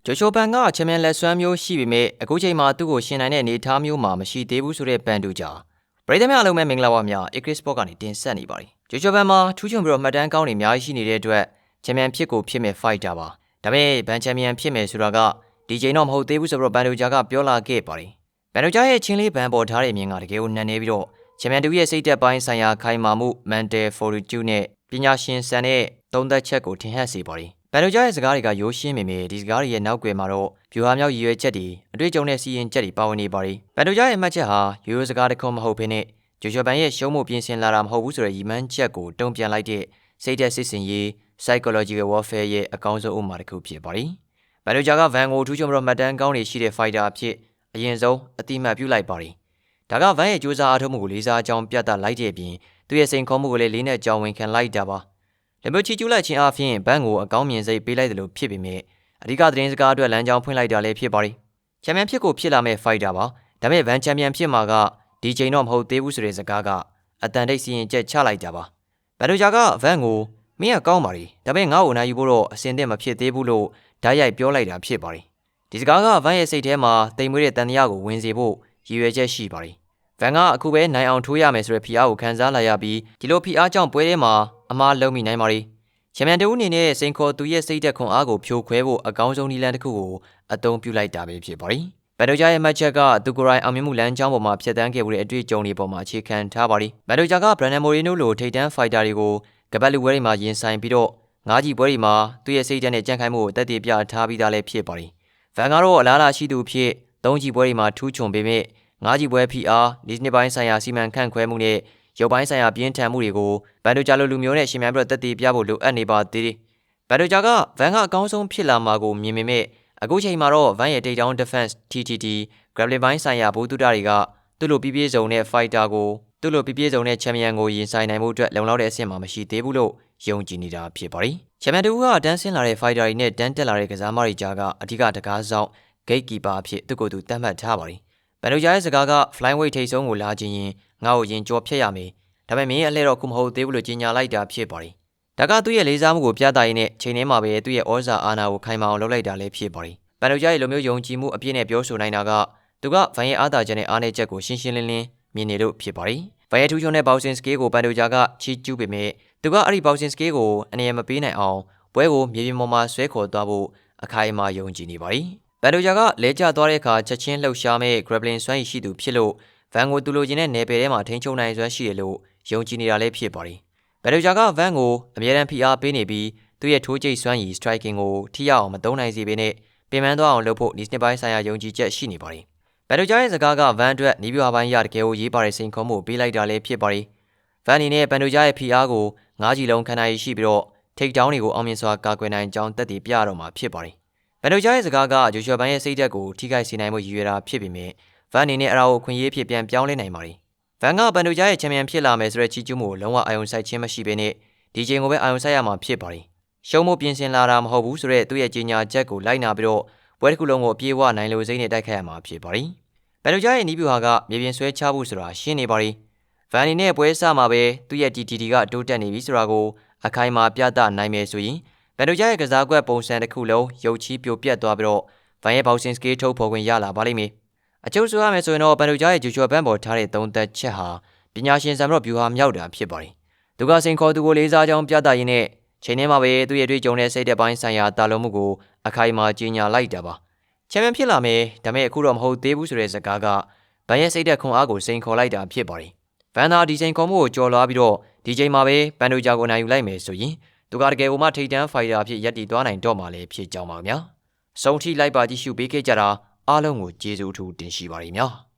ဂျိုရှိုပန်ကချန်ပီယံလက်စွမ်းမျိုးရှိပေမဲ့အခုချိန်မှာသူ့ကိုရှင်နိုင်တဲ့အနေအထားမျိုးမှာမရှိသေးဘူးဆိုတဲ့ပန်တူကြာပရိသတ်များအလုံးမဲ့မင်္ဂလာပါများ Ecris Sport ကနေတင်ဆက်နေပါတယ်ဂျိုရှိုပန်မှာထူးချွန်ပြီးတော့မှတ်တမ်းကောင်းတွေအများကြီးရှိနေတဲ့အတွက်ချန်ပီယံဖြစ်မဲ့ fighter ပါဒါပေမဲ့ဘန်ချန်ပီယံဖြစ်မယ်ဆိုတာကဒီချိန်တော့မဟုတ်သေးဘူးဆိုတော့ပန်တူကြာကပြောလာခဲ့ပါတယ်ပန်တူကြာရဲ့ချင်းလေးဘန်ပေါ်ထားတဲ့အမြင်ကတကယ်ကိုနန်နေပြီးတော့ချန်ပီယံတူရဲ့စိတ်သက်ပိုင်းဆိုင်ရာခိုင်မာမှု mental fortitude နဲ့ပညာရှင်စံတဲ့သုံးသက်ချက်ကိုထင်ဟပ်စေပါတယ်ပန်တိုဂျာရဲ့စကားတွေကရိုးရှင်းပေမဲ့ဒီစကားတွေရဲ့နောက်ွယ်မှာတော့ဗျူဟာမြောက်ရည်ရွယ်ချက်တွေအတွေ့အကြုံနဲ့စီရင်ချက်တွေပါဝင်နေပါတယ်ပန်တိုဂျာရဲ့မှတ်ချက်ဟာရိုးရိုးစကားတစ်ခုမဟုတ်ဘဲနဲ့ဂျိုရှောပန်ရဲ့ရှုံးမှုပြင်ဆင်လာတာမဟုတ်ဘူးဆိုတဲ့ရည်မှန်းချက်ကိုတုံ့ပြန်လိုက်တဲ့စိတ်သက်စစ်စင်ရေး psychological warfare ရဲ့အကောင်းဆုံးဥပမာတစ်ခုဖြစ်ပါတယ်ပန်တိုဂျာကဗန်ကိုထူးချွန်ပြီးတော့မှတ်တမ်းကောင်းတွေရှိတဲ့ fighter အဖြစ်အရင်ဆုံးအတိအမှတ်ပြုလိုက်ပါတယ်ဒါကဗန်ရဲ့ကြိုးစားအားထုတ်မှုကိုလေးစားကြောင်းပြသလိုက်တဲ့အပြင်သူ့ရဲ့စိန်ခေါ်မှုကိုလည်းလေးနဲ့ကြောင်းဝင်ခံလိုက်တာပါလက်မချီကျူးလိုက်ခြင်းအပြင်ဘန်ကိုအကောင်းမြင်စိတ်ပေးလိုက်တယ်လို့ဖြစ်ပေမဲ့အဓိကသတင်းစကားအတွက်လမ်းကြောင်းဖွင့်လိုက်တာလည်းဖြစ်ပါတယ်။ချန်ပီယံဖြစ်လာမဲ့ဖိုက်တာပါ။ဒါပေမဲ့ဘန်ချန်ပီယံဖြစ်မှာကဒီချိန်တော့မဟုတ်သေးဘူးဆိုတဲ့စကားကအတန်တိတ်စီရင်ချက်ချလိုက်တာပါ။ဘန်ဒိုဂျာကဗန်ကိုမင်းကကောင်းပါလေ။ဒါပေမဲ့ငါ့ကိုနိုင်ယူဖို့တော့အစင်သင့်မဖြစ်သေးဘူးလို့ဓာတ်ရိုက်ပြောလိုက်တာဖြစ်ပါတယ်။ဒီစကားကဗန်ရဲ့စိတ်ထဲမှာတိမ်မွေးတဲ့တန်တရားကိုဝင်စေဖို့ရည်ရွယ်ချက်ရှိပါတယ်။ဗန်ကအခုပဲနိုင်အောင်ထိုးရမယ်ဆိုတဲ့ဖိအားကိုခံစားလာရပြီးဒီလိုဖိအားကြောင့်ပွဲထဲမှာအမားလုံးမိနိုင်ပါလေချန်ပီယံတူအနေနဲ့စိန်ခေါ်သူရဲ့စိတ်သက်ခွန်အားကိုဖြိုခွဲဖို့အကောင်းဆုံးနည်းလမ်းတစ်ခုကိုအသုံးပြုလိုက်တာပဲဖြစ်ပါတယ်။ဘန်ဒိုဂျာရဲ့မှတ်ချက်ကသူကိုယ်တိုင်အောင်မြင်မှုလမ်းကြောင်းပေါ်မှာဖြတ်သန်းခဲ့မှုတဲ့အတွေ့အကြုံတွေပေါ်မှာအခြေခံထားပါတယ်။ဘန်ဒိုဂျာကဘရန်ဒန်မိုရီနိုလိုထိပ်တန်းဖိုက်တာတွေကိုကပတ်လူပွဲတွေမှာရင်ဆိုင်ပြီးတော့ငါးကြီးပွဲတွေမှာသူ့ရဲ့စိတ်ဓာတ်နဲ့ကြံ့ခိုင်မှုကိုတက်တည်ပြထားပြီးသားလည်းဖြစ်ပါတယ်။ဗန်ကတော့အလားအလာရှိသူဖြစ်သုံးကြီးပွဲတွေမှာထူးချွန်ပေမဲ့ငါးကြီးပွဲ PR ဒီနှစ်ပိုင်းဆိုင်ရာစီမံခန့်ခွဲမှုနဲ့ရုပ်ပိုင်းဆိုင်ရာပြင်းထန်မှုတွေကိုဘန်ဒိုဂျာလိုလူမျိုးနဲ့ရှင်မြန်ပြီးတော့တက်တည်ပြဖို့လိုအပ်နေပါသေးတယ်။ဘန်ဒိုဂျာကဗန်ကအကောင်းဆုံးဖြစ်လာမှာကိုမြင်ပေမဲ့အခုချိန်မှာတော့ဗန်ရဲ့ takedown defense TTT grappling ပိုင်းဆိုင်ရာဘူတုဒတွေကသူ့လိုပြည့်စုံတဲ့ fighter ကိုသူ့လိုပြည့်စုံတဲ့ချန်ပီယံကိုရင်ဆိုင်နိုင်မှုအတွက်လုံလောက်တဲ့အဆင့်မှာမရှိသေးဘူးလို့ယုံကြည်နေတာဖြစ်ပါတယ်။ချန်ပီယံတူကတန်းဆင်းလာတဲ့ fighter တွေနဲ့တန်းတက်လာတဲ့ကစားမတွေကြားကအဓိကတကားဆောင် gatekeeper အဖြစ်သူ့ကိုယ်သူသတ်မှတ်ထားပါတယ်။ဘန်ဒိုဂျာရဲ့စကားက flyweight ထိပ်ဆုံးကိုလာခြင်းရင်ငါ့ကိုရင်ကြော်ဖြတ်ရမယ်။ဒါပေမဲ့မင်းအလှည့်တော့ခုမဟုတ်သေးဘူးလို့ကြေညာလိုက်တာဖြစ်ပါတယ်။ဒါကသူ့ရဲ့လေးစားမှုကိုပြသရင်းနဲ့ချိန်ထဲမှာပဲသူ့ရဲ့ဩဇာအာဏာကိုခိုင်မာအောင်လုပ်လိုက်တာလည်းဖြစ်ပါတယ်။ဘန်ဒိုဂျာရဲ့လိုမျိုးယုံကြည်မှုအပြည့်နဲ့ပြောဆိုနိုင်တာကသူကဗန်ရဲ့အားသာချက်နဲ့အားနည်းချက်ကိုရှင်းရှင်းလင်းလင်းမြင်နေလို့ဖြစ်ပါတယ်။ဗန်ရဲ့ထူးချွန်တဲ့ boxing skill ကိုဘန်ဒိုဂျာကချီးကျူးပေမဲ့သူကအဲ့ဒီ boxing skill ကိုအနေနဲ့မပေးနိုင်အောင်ပွဲကိုမြေပြင်ပေါ်မှာဆွဲခေါ်သွားဖို့အခိုင်အမာယုံကြည်နေပါတယ်။ဘန်ဒိုဂျာကလဲကျသွားတဲ့အခါချက်ချင်းလှုပ်ရှားမဲ့ grappling စွမ်းရည်ရှိသူဖြစ်လို့ဗန်ကိုသူလိုချင်တဲ့နယ်ပယ်ထဲမှာထိန်းချုပ်နိုင်စွမ်းရှိတယ်လို့ယုံကြည်နေတာလည်းဖြစ်ပါတယ်။ဘန်ဒိုဂျာကဗန်ကိုအမြဲတမ်းဖိအားပေးနေပြီးသူ့ရဲ့ထိုးကျိတ်စွမ်းရည် striking ကိုထိရောက်အောင်မသုံးနိုင်စေပေနဲ့ပြင်ပန်းသွားအောင်လုပ်ဖို့ဒီနှစ်ပိုင်းဆိုင်ရာယုံကြည်ချက်ရှိနေပါတယ်။ဘန်ဒိုဂျာရဲ့စကားကဗန်အတွက်နီးပြွားပိုင်းရတကယ်ကိုရေးပါတဲ့စိန်ခေါ်မှုပေးလိုက်တာလည်းဖြစ်ပါတယ်။ဗန်အနေနဲ့ဘန်ဒိုဂျာရဲ့ဖိအားကိုငါးကြီးလုံးခံနိုင်ရှိပြီးတော့ take down တွေကိုအောင်မြင်စွာကာကွယ်နိုင်ကြောင်းသက်သေပြရတော့မှာဖြစ်ပါတယ်။ဘန်ဒိုဂျာရဲ့စကားကဂျိုရှောပန်ရဲ့စိတ်ဓာတ်ကိုထိခိုက်စေနိုင်မှုရည်ရွယ်တာဖြစ်ပေမဲ့ဗန်အနေနဲ့အရာကိုခွင့်ရေးဖြစ်ပြန်ပြောင်းလဲနိုင်ပါတယ်။ဗန်ကဘန်ဒိုဂျာရဲ့ချန်ပီယံဖြစ်လာမယ်ဆိုတဲ့ချီးကျူးမှုကိုလုံးဝအာရုံစိုက်ခြင်းမရှိဘဲနဲ့ဒီချိန်ကိုပဲအာရုံစိုက်ရမှာဖြစ်ပါတယ်။ရှုံးမှုပြင်ဆင်လာတာမဟုတ်ဘူးဆိုတဲ့သူ့ရဲ့ကြေညာချက်ကိုလိုက်နာပြီးတော့ပွဲတစ်ခုလုံးကိုအပြေးအဝနိုင်လိုစိမ့်နဲ့တိုက်ခိုက်ရမှာဖြစ်ပါတယ်။ဘန်ဒိုဂျာရဲ့နီးဗျူဟာကမြေပြင်ဆွဲချဖို့ဆိုတာရှင်းနေပါတယ်။ဗန်အနေနဲ့ပွဲစမှာပဲသူ့ရဲ့ TTT ကတိုးတက်နေပြီဆိုတာကိုအခိုင်အမာပြသနိုင်မယ်ဆိုရင်ဘန်ဒိုဂျာရဲ့ကစားကွက်ပုံစံတစ်ခုလုံးရုပ်ချီးပြိုပြက်သွားပြီးတော့ဗန်ရဲ့ boxing skill ထုတ်ဖော်ခွင့်ရလာပါလိမ့်မယ်။အကျုပ်ဆိုရမယ်ဆိုရင်တော့ဘန်ဒိုဂျာရဲ့ဂျိုရှောပန်ပေါ်ထားတဲ့သုံးသက်ချက်ဟာပညာရှင်ဆံပြီးတော့ဗျူဟာမြောက်တာဖြစ်ပါတယ်။သူကစိန်ခေါ်သူကိုလေးစားကြောင်းပြသရင်းနဲ့ချိန်ထဲမှာပဲသူ့ရဲ့တွေ့ကြုံတဲ့စိတ်သက်ပိုင်းဆိုင်ရာတာလုံမှုကိုအခိုင်အမာကြီးညာလိုက်တာပါ။ချန်ပီယံဖြစ်လာမယ်ဒါပေမဲ့အခုတော့မဟုတ်သေးဘူးဆိုတဲ့စကားကဗန်ရဲ့စိတ်သက်ခွန်အားကိုစိန်ခေါ်လိုက်တာဖြစ်ပါတယ်။ဗန်သာဒီစိန်ခေါ်မှုကိုကျော်လွှားပြီးတော့ဒီချိန်မှာပဲဘန်ဒိုဂျာကိုနိုင်ယူလိုက်မယ်ဆိုရင်သူကတကယ်ကိုမှထိပ်တန်းဖိုက်တာဖြစ်ရပ်တည်သွားနိုင်တော့မှလည်းဖြစ်ကြောင်းပါခင်ဗျာ။စုံထိလိုက်ပါကြည့်ရှုပေးခဲ့ကြတာအားလုံးကိုကျေးဇူးအထူးတင်ရှိပါတယ်ခင်ဗျာ။